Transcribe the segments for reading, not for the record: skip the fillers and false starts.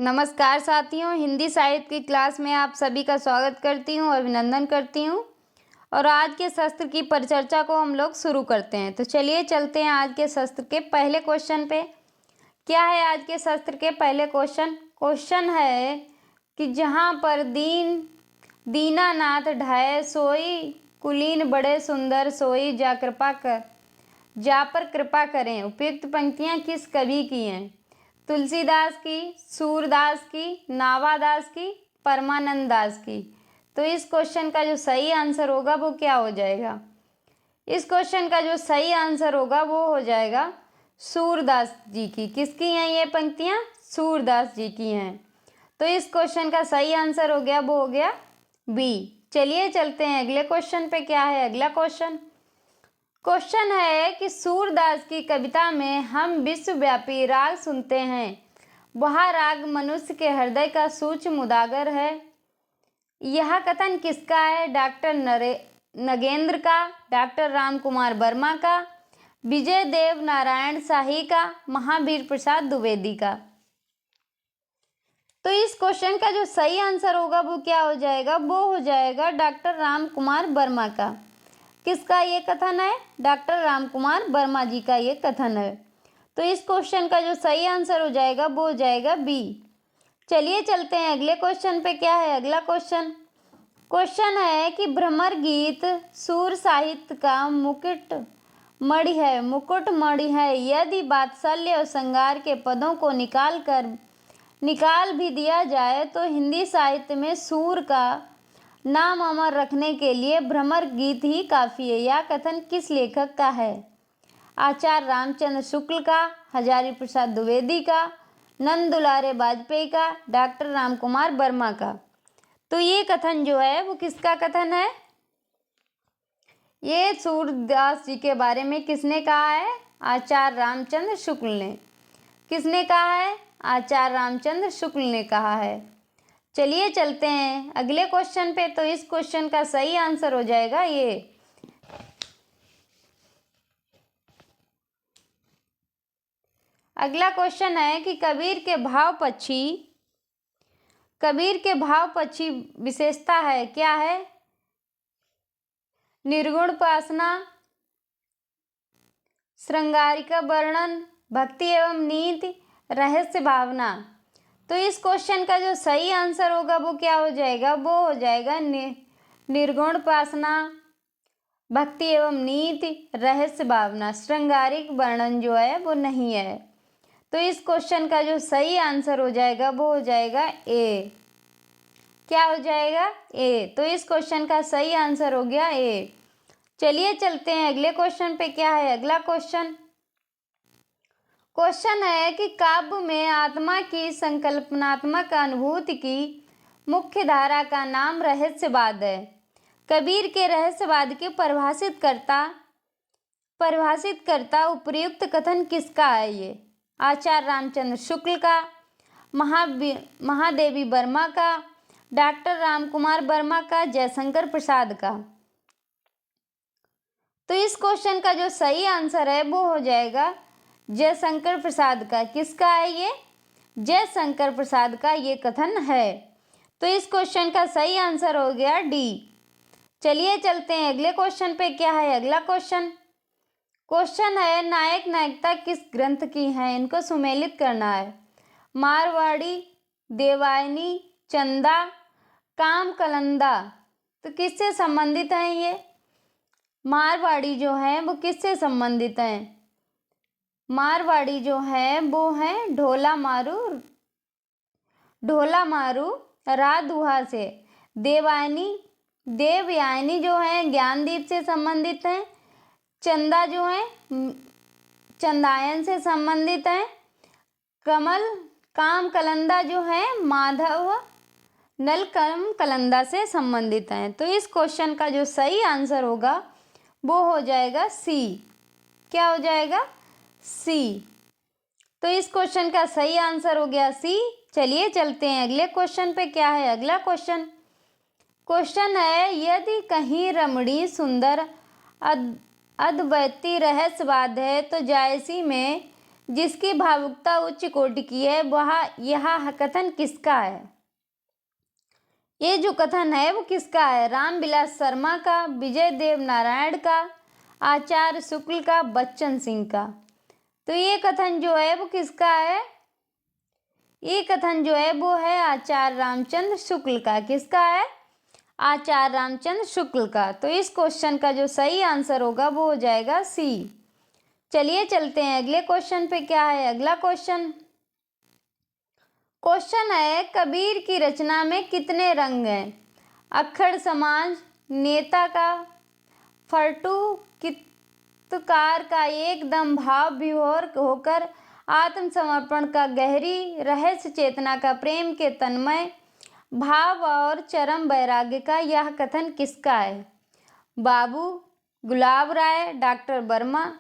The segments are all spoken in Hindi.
नमस्कार साथियों, हिंदी साहित्य की क्लास में आप सभी का स्वागत करती हूँ, अभिनंदन करती हूँ। और आज के शस्त्र की परिचर्चा को हम लोग शुरू करते हैं। तो चलिए चलते हैं आज के शस्त्र के पहले क्वेश्चन पे। क्या है आज के शस्त्र के पहले क्वेश्चन? क्वेश्चन है कि जहाँ पर दीनानाथ ढाए सोई, कुलीन बड़े सुंदर सोई, जा पर कृपा करें। उपयुक्त पंक्तियाँ किस कवि की हैं? तुलसीदास की, सूरदास की, नावादास की, परमानंद दास की। तो इस क्वेश्चन का जो सही आंसर होगा वो क्या हो जाएगा? इस क्वेश्चन का जो सही आंसर होगा वो हो जाएगा सूरदास जी की। किसकी हैं ये पंक्तियाँ? सूरदास जी की हैं। तो इस क्वेश्चन का सही आंसर हो गया, वो हो गया बी। चलिए चलते हैं अगले क्वेश्चन पे। क्या है अगला क्वेश्चन? क्वेश्चन है कि सूरदास की कविता में हम विश्वव्यापी राग सुनते हैं, वह राग मनुष्य के हृदय का सूक्ष्म उजागर है। यह कथन किसका है? डॉक्टर नगेंद्र का, डॉक्टर राम कुमार वर्मा का, विजय देव नारायण शाही का, महावीर प्रसाद द्विवेदी का। तो इस क्वेश्चन का जो सही आंसर होगा वो क्या हो जाएगा? वो हो जाएगा डॉक्टर राम कुमार वर्मा का। किसका ये कथन है? डॉक्टर राम कुमार वर्मा जी का ये कथन है। तो इस क्वेश्चन का जो सही आंसर हो जाएगा वो हो जाएगा बी। चलिए चलते हैं अगले क्वेश्चन पे। क्या है अगला क्वेश्चन? क्वेश्चन है कि भ्रमर गीत सूर साहित्य का मुकुट मणि है। यदि वात्सल्य और श्रृंगार के पदों को निकाल भी दिया जाए तो हिंदी साहित्य में सूर का नाम अमर रखने के लिए भ्रमर गीत ही काफ़ी है। यह कथन किस लेखक का है? आचार्य रामचंद्र शुक्ल का, हजारी प्रसाद द्विवेदी का, नंद दुलारे वाजपेयी का, डॉक्टर राम कुमार वर्मा का। तो ये कथन जो है वो किसका कथन है? ये सूरदास जी के बारे में किसने कहा है? आचार्य रामचंद्र शुक्ल ने। किसने कहा है? आचार्य रामचंद्र शुक्ल ने कहा है। चलिए चलते हैं अगले क्वेश्चन पे। तो इस क्वेश्चन का सही आंसर हो जाएगा ये। अगला क्वेश्चन है कि कबीर के भाव पक्षी विशेषता है। क्या है? निर्गुण उपासना, श्रृंगारिका वर्णन, भक्ति एवं नीति, रहस्य भावना। तो इस क्वेश्चन का जो सही आंसर होगा वो क्या हो जाएगा? वो हो जाएगा निर्गुण उपासना, भक्ति एवं नीति, रहस्य भावना। श्रृंगारिक वर्णन जो है वो नहीं है। तो इस क्वेश्चन का जो सही आंसर हो जाएगा वो हो जाएगा ए। क्या हो जाएगा? ए। तो इस क्वेश्चन का सही आंसर हो गया ए। चलिए चलते हैं अगले क्वेश्चन पे। क्या है अगला क्वेश्चन? क्वेश्चन है कि काव्य में आत्मा की संकल्पनात्मक अनुभूति की मुख्य धारा का नाम रहस्यवाद है। कबीर के रहस्यवाद के परिभाषित करता उपर्युक्त कथन किसका है? ये आचार्य रामचंद्र शुक्ल का, महादेवी वर्मा का, डॉक्टर राम कुमार वर्मा का, जयशंकर प्रसाद का। तो इस क्वेश्चन का जो सही आंसर है वो हो जाएगा जयशंकर प्रसाद का। किसका है ये? जयशंकर प्रसाद का ये कथन है। तो इस क्वेश्चन का सही आंसर हो गया डी। चलिए चलते हैं अगले क्वेश्चन पे। क्या है अगला क्वेश्चन? क्वेश्चन है नायक नायिका किस ग्रंथ की है? इनको सुमेलित करना है। मारवाड़ी, देवायनी, चंदा, काम कलंदा। तो किससे संबंधित हैं ये? मारवाड़ी जो है वो किससे संबंधित हैं? मारवाड़ी जो है वो है ढोला मारू राधुहा से। देवयानी जो है ज्ञानदीप से संबंधित हैं। चंदा जो है चंदायन से संबंधित हैं। काम कलंदा जो है माधव नलकम कलंदा से संबंधित हैं। तो इस क्वेश्चन का जो सही आंसर होगा वो हो जाएगा सी। क्या हो जाएगा? सी। तो इस क्वेश्चन का सही आंसर हो गया सी। चलिए चलते हैं अगले क्वेश्चन पे। क्या है अगला क्वेश्चन? क्वेश्चन है यदि कहीं रमणी सुंदर अद्वैती रहस्यवाद है तो जायसी में जिसकी भावुकता उच्च कोटि की है, वह यह कथन किसका है? ये जो कथन है वो किसका है? रामविलास शर्मा का, विजय देव नारायण का, आचार्य शुक्ल का, बच्चन सिंह का। तो ये कथन जो है वो किसका है? ये कथन जो है वो है आचार्य रामचंद्र शुक्ल का। किसका है? आचार्य रामचंद्र शुक्ल का। तो इस क्वेश्चन का जो सही आंसर होगा वो हो जाएगा सी। चलिए चलते हैं अगले क्वेश्चन पे। क्या है अगला क्वेश्चन? क्वेश्चन है, कबीर की रचना में कितने रंग हैं? अक्खड़ समाज, नेता का, फर्टू कित्तकार का एकदम भाव विभोर होकर आत्मसमर्पण का गहरी रहस्य चेतना का, प्रेम के तन्मय भाव और चरम वैराग्य का। यह कथन किसका है? Babu Gulab Rai, doctor Verma,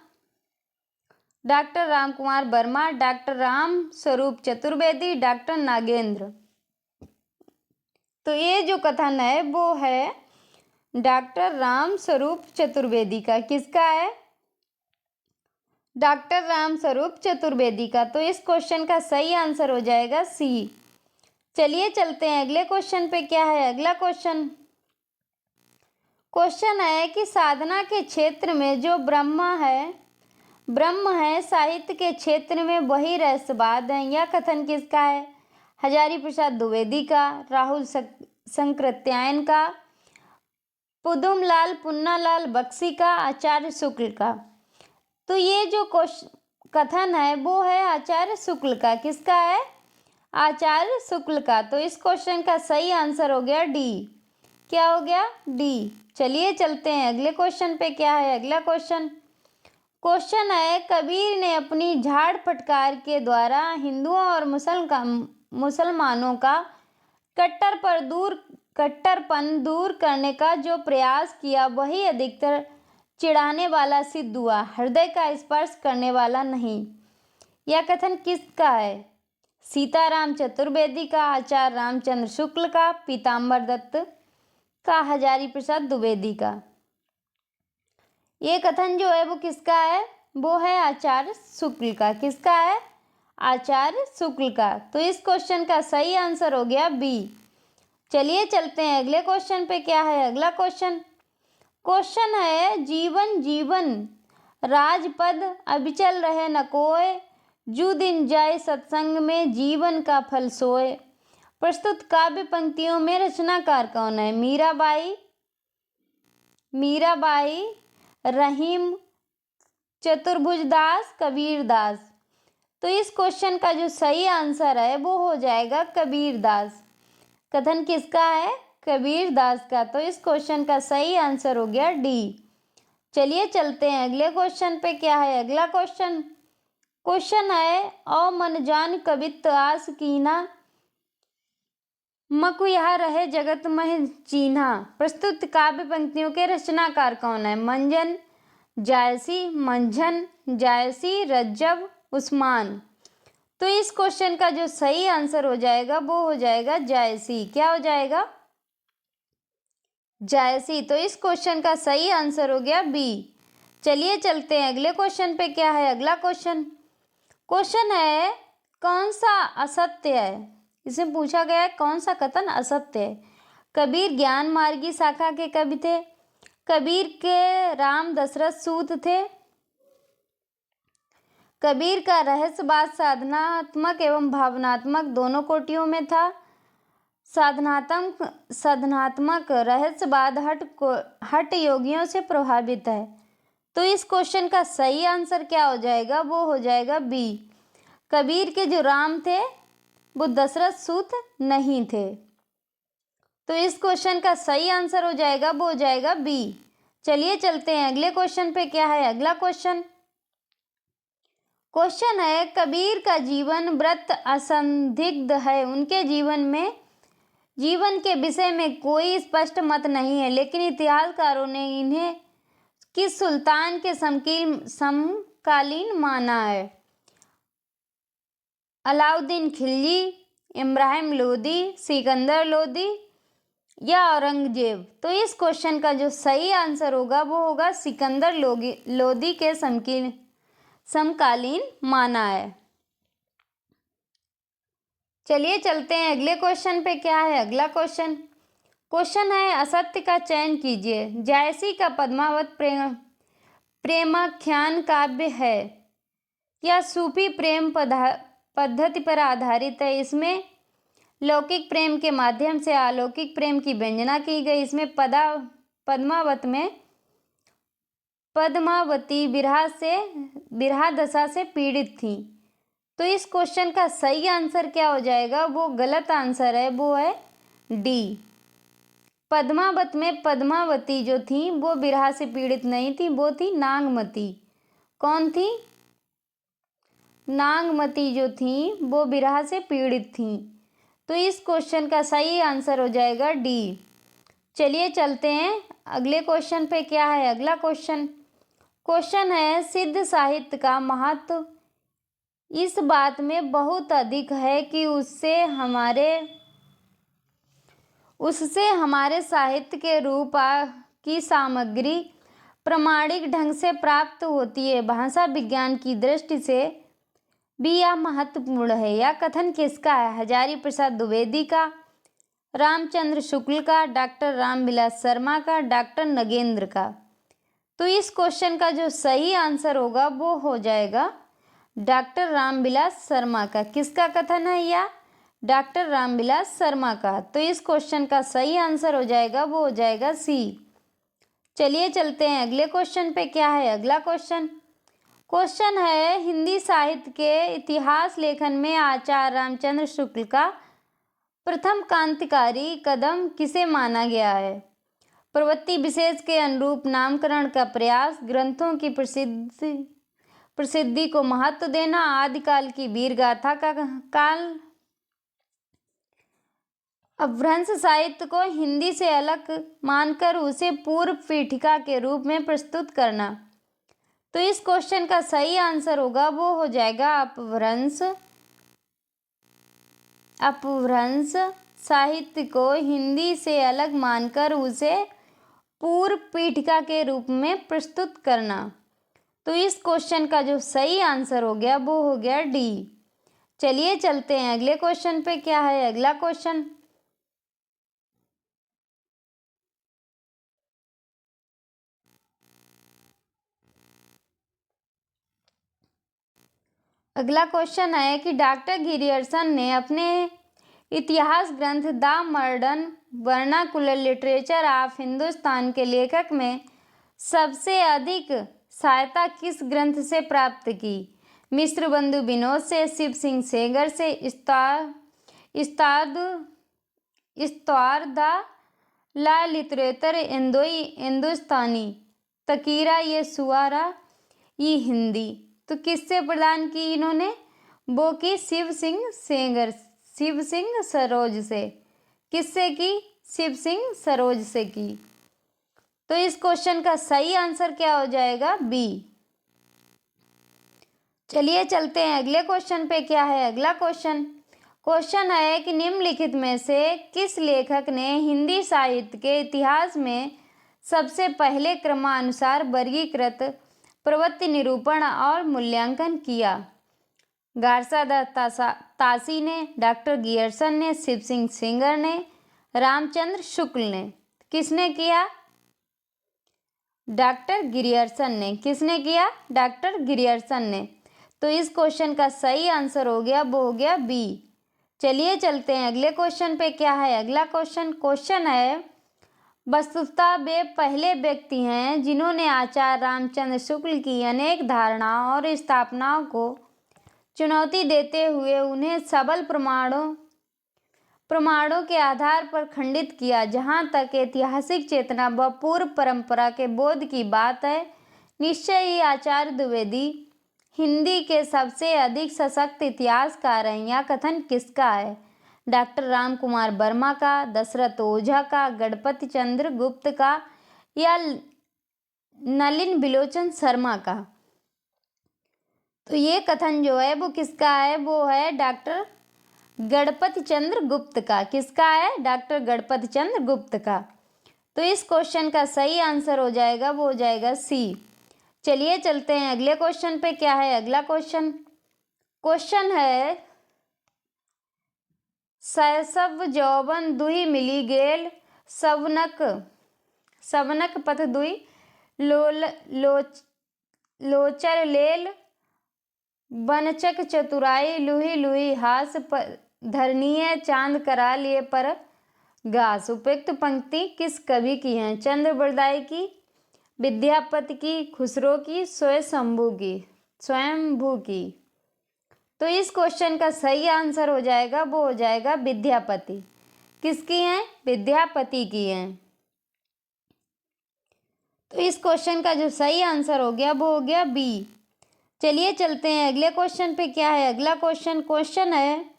doctor Ramkumar Verma, doctor Ram Swaroop Chaturvedi, doctor Nagendra. तो ये जो कथन है वो है डॉक्टर राम स्वरूप चतुर्वेदी का। किसका है? डॉक्टर राम स्वरूप चतुर्वेदी का। तो इस क्वेश्चन का सही आंसर हो जाएगा सी। चलिए चलते हैं अगले क्वेश्चन पे। क्या है अगला क्वेश्चन? क्वेश्चन है कि साधना के क्षेत्र में जो ब्रह्म है, साहित्य के क्षेत्र में वही रहस्यवाद है। यह कथन किसका है? हजारी प्रसाद द्विवेदी का, राहुल संकृत्यायन का, पुदुमलाल पुन्नालाल बख्शी का, आचार्य शुक्ल का। तो ये जो कथन है वो है आचार्य शुक्ल का। किसका है? आचार्य शुक्ल का। तो इस क्वेश्चन का सही आंसर हो गया डी। क्या हो गया? डी। चलिए चलते हैं अगले क्वेश्चन पे। क्या है अगला क्वेश्चन? क्वेश्चन है, कबीर ने अपनी झाड़ फटकार के द्वारा हिंदुओं और मुसलमानों का कट्टरपन दूर करने का जो प्रयास किया वही अधिकतर चिढ़ाने वाला सिद्ध हुआ, हृदय का स्पर्श करने वाला नहीं। यह कथन किसका है? सीताराम चतुर्वेदी का, आचार्य रामचंद्र शुक्ल का, पीताम्बर दत्त का, हजारी प्रसाद द्विवेदी का। ये कथन जो है वो किसका है? वो है आचार्य शुक्ल का। किसका है? आचार्य शुक्ल का। तो इस क्वेश्चन का सही आंसर हो गया बी। चलिए चलते हैं अगले क्वेश्चन पे। क्या है अगला क्वेश्चन? क्वेश्चन है, जीवन जीवन राजपद अविचल रहे न कोय, जू दिन जाए सत्संग में जीवन का फल सोए। प्रस्तुत काव्य पंक्तियों में रचनाकार कौन है? मीराबाई, रहीम चतुर्भुज दास, कबीर दास। तो इस क्वेश्चन का जो सही आंसर है वो हो जाएगा कबीर दास। कथन किसका है? कबीर दास का। तो इस क्वेश्चन का सही आंसर हो गया डी। चलिए चलते हैं अगले क्वेश्चन पे। क्या है अगला क्वेश्चन? क्वेश्चन है, ओ मन जान कबित आस कीना, मकु यहाँ रहे जगत मह चीन्हा। प्रस्तुत काव्य पंक्तियों के रचनाकार कौन है? मंझन जायसी, रज्जब, उस्मान। तो इस क्वेश्चन का जो सही आंसर हो जाएगा वो हो जाएगा जायसी। क्या हो जाएगा? जायसी। तो इस क्वेश्चन का सही आंसर हो गया बी। चलिए चलते हैं अगले क्वेश्चन पे। क्या है अगला क्वेश्चन? क्वेश्चन है, कौन सा असत्य है? इसमें पूछा गया है कौन सा कथन असत्य है। कबीर ज्ञान मार्गी शाखा के कवि थे। कबीर के राम दशरथ सूत थे। कबीर का रहस्यवाद साधनात्मक एवं भावनात्मक दोनों कोटियों में था। साधनात्मक रहस्यवाद हट योगियों से प्रभावित है। तो इस क्वेश्चन का सही आंसर क्या हो जाएगा? वो हो जाएगा बी। कबीर के जो राम थे वो दशरथ सूत नहीं थे। तो इस क्वेश्चन का सही आंसर हो जाएगा वो हो जाएगा बी। चलिए चलते हैं अगले क्वेश्चन पे। क्या है अगला क्वेश्चन? क्वेश्चन है, कबीर का जीवन व्रत असंदिग्ध है। उनके जीवन के विषय में कोई स्पष्ट मत नहीं है, लेकिन इतिहासकारों ने इन्हें किस सुल्तान के समकालीन माना है? अलाउद्दीन खिलजी, इब्राहिम लोदी, सिकंदर लोदी या औरंगजेब। तो इस समकालीन माना है। चलिए चलते हैं अगले क्वेश्चन पे। क्या है अगला क्वेश्चन? क्वेश्चन है असत्य का चयन कीजिए। जायसी का पद्मावत प्रेमाख्यान काव्य है या सूफी प्रेम पद्धति पर आधारित है। इसमें लौकिक प्रेम के माध्यम से अलौकिक प्रेम की व्यंजना की गई। इसमें पद्मावती विरह दशा से पीड़ित थी। तो इस क्वेश्चन का सही आंसर क्या हो जाएगा? वो गलत आंसर है, वो है डी। पद्मावत में पद्मावती जो थी वो विरह से पीड़ित नहीं थी, वो थी नागमती। कौन थी? नागमती जो थी वो विरह से पीड़ित थी। तो इस क्वेश्चन का सही आंसर हो जाएगा डी। चलिए चलते हैं अगले क्वेश्चन पे। क्या है अगला क्वेश्चन? क्वेश्चन है सिद्ध साहित्य का महत्व इस बात में बहुत अधिक है कि उससे हमारे साहित्य के रूप की सामग्री प्रामाणिक ढंग से प्राप्त होती है। भाषा विज्ञान की दृष्टि से भी यह महत्वपूर्ण है। यह कथन किसका है? हजारी प्रसाद द्विवेदी का, रामचंद्र शुक्ल का, डॉक्टर रामविलास शर्मा का, डॉक्टर नगेंद्र का। तो इस क्वेश्चन का जो सही आंसर होगा वो हो जाएगा डॉक्टर रामविलास शर्मा का। किसका कथन है यह? डॉक्टर रामविलास शर्मा का। तो इस क्वेश्चन का सही आंसर हो जाएगा वो हो जाएगा सी। चलिए चलते हैं अगले क्वेश्चन पे। क्या है अगला क्वेश्चन? क्वेश्चन है हिंदी साहित्य के इतिहास लेखन में आचार्य रामचंद्र शुक्ल का प्रथम क्रांतिकारी कदम किसे माना गया है? प्रवृत्ति विशेष के अनुरूप नामकरण का प्रयास, ग्रंथों की प्रसिद्धि को महत्व देना, आदिकाल की वीर गाथा का काल, अपभ्रंश साहित्य को हिंदी से अलग मानकर उसे पूर्व पीठिका के रूप में प्रस्तुत करना। तो इस क्वेश्चन का सही आंसर होगा वो हो जाएगा अपभ्रंश साहित्य को हिंदी से अलग मानकर उसे पूर्व पीठिका के रूप में प्रस्तुत करना। तो इस क्वेश्चन का जो सही आंसर हो गया वो हो गया डी। चलिए चलते हैं अगले क्वेश्चन पे। क्या है अगला क्वेश्चन? अगला क्वेश्चन है कि डॉक्टर गिरियर्सन ने अपने इतिहास ग्रंथ the modern vernacular literature of Hindustan के लेखक में सबसे अधिक सहायता किस ग्रंथ से प्राप्त की? मिश्र बंधु विनोद से, शिव सिंह सेंगर से, इस्तार द ला लिटरेचर हिंदुस्तानी, तकीरा ये सुआरा ये हिंदी। तो किससे प्रदान की इन्होंने? वो की शिव सिंह सरोज से। किससे की? शिव सिंह सरोज से की। तो इस क्वेश्चन का सही आंसर क्या हो जाएगा? बी। चलिए चलते हैं अगले क्वेश्चन पे। क्या है अगला क्वेश्चन? क्वेश्चन है कि निम्नलिखित में से किस लेखक ने हिंदी साहित्य के इतिहास में सबसे पहले क्रमानुसार वर्गीकृत, प्रवृत्ति निरूपण और मूल्यांकन किया? गारसादास तासी ने, डॉक्टर गियर्सन ने, शिव सिंह सेंगर ने, रामचंद्र शुक्ल ने। किसने किया? डॉक्टर गिरियर्सन ने। किसने किया? डॉक्टर गिरियर्सन ने। तो इस क्वेश्चन का सही आंसर हो गया वो हो गया बी। चलिए चलते हैं अगले क्वेश्चन पे। क्या है अगला क्वेश्चन? क्वेश्चन है वस्तुतः वे पहले व्यक्ति हैं जिन्होंने आचार्य रामचंद्र शुक्ल की अनेक धारणाओं और स्थापनाओं को चुनौती देते हुए उन्हें सबल प्रमाणों के आधार पर खंडित किया। जहाँ तक ऐतिहासिक चेतना व पूर्व परंपरा के बोध की बात है, निश्चय ही आचार्य द्विवेदी हिंदी के सबसे अधिक सशक्त इतिहासकार हैं। यह कथन किसका है? डॉक्टर राम कुमार वर्मा का, दशरथ ओझा का, गणपति चंद्र गुप्त का या नलिन बिलोचन शर्मा का? तो ये कथन जो है वो किसका है? वो है डॉक्टर गणपति चंद्र गुप्त का। किसका है? डॉक्टर गणपति चंद्र गुप्त का। तो इस क्वेश्चन का सही आंसर हो जाएगा वो हो जाएगा सी। चलिए चलते हैं अगले क्वेश्चन पे। क्या है अगला क्वेश्चन? क्वेश्चन है, शैशव जौवन दुहि मिली गेल, सवनक सवनक पथ दुहि लोचर लेल, बनचक चतुराई लुहि लुहि हास धरणीय चांद करा लिए पर घास। उपयुक्त पंक्ति किस कवि की है? चंद्र बरदाई की, विद्यापति की, खुसरो की, स्वयंभू की। तो इस क्वेश्चन का सही आंसर हो जाएगा, वो हो जाएगा विद्यापति। किसकी है? विद्यापति की है। तो इस क्वेश्चन का जो सही आंसर हो गया वो हो गया बी। चलिए चलते हैं अगले क्वेश्चन पे। क्या है अगला क्वेश्चन? क्वेश्चन है,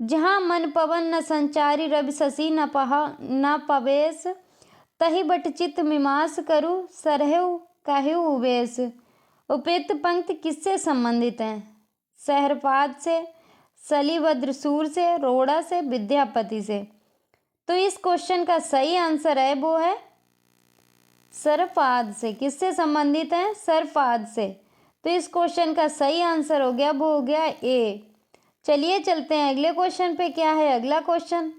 जहाँ मन पवन न संचारी रवि शशि न पवेश, तहि बट चित्त मीमांस करु सरहु कहु उवेश। उपयुक्त पंक्ति किससे संबंधित है? शहरपाद से, शलिभद्रसूर से, रोड़ा से, विद्यापति से। तो इस क्वेश्चन का सही आंसर है वो है सरपाद से। किससे संबंधित है? सरपाद से। तो इस क्वेश्चन का सही आंसर हो गया वो हो गया ए। चलिए चलते हैं अगले क्वेश्चन पे। क्या है अगला क्वेश्चन?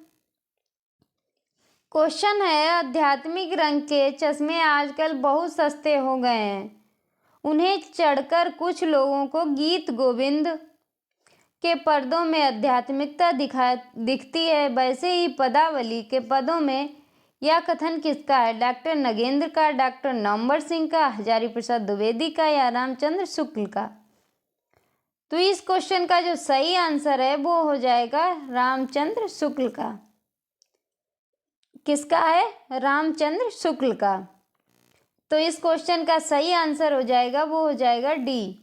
क्वेश्चन है, आध्यात्मिक रंग के चश्मे आजकल बहुत सस्ते हो गए हैं, उन्हें चढ़कर कुछ लोगों को गीत गोविंद के पर्दों में आध्यात्मिकता दिखती है, वैसे ही पदावली के पदों में यह कथन किसका है? डॉक्टर नगेंद्र का, डॉक्टर नवंबर सिंह का, हजारी प्रसाद द्विवेदी का, या रामचंद्र शुक्ल का। तो इस क्वेश्चन का जो सही आंसर है वो हो जाएगा रामचंद्र शुक्ल का। किसका है? रामचंद्र शुक्ल का। तो इस क्वेश्चन का सही आंसर हो जाएगा वो हो जाएगा डी।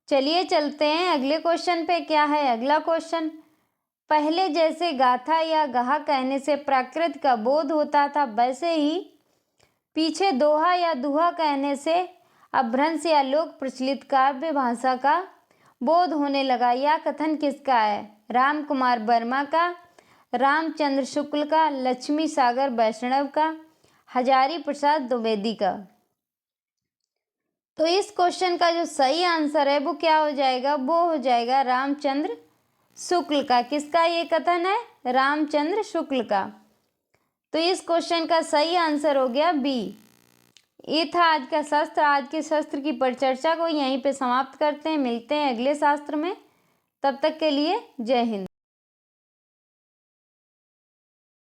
चलिए चलते हैं अगले क्वेश्चन पे। क्या है अगला क्वेश्चन? पहले जैसे गाथा या गाहा कहने से प्राकृत का बोध होता था, वैसे ही पीछे दोहा या दुहा कहने से अभ्रंश या लोक प्रचलित काव्य भाषा का बोध होने लगा। यह कथन किसका है? राम कुमार वर्मा का, रामचंद्र शुक्ल का, लक्ष्मी सागर वैष्णव का, हजारी प्रसाद द्विवेदी का। तो इस क्वेश्चन का जो सही आंसर है वो क्या हो जाएगा? वो हो जाएगा रामचंद्र शुक्ल का। किसका ये कथन है? रामचंद्र शुक्ल का। तो इस क्वेश्चन का सही आंसर हो गया बी। ये था आज का शास्त्र। आज के शास्त्र की परिचर्चा को यहीं पे समाप्त करते हैं। मिलते हैं अगले शास्त्र में। तब तक के लिए जय हिंद।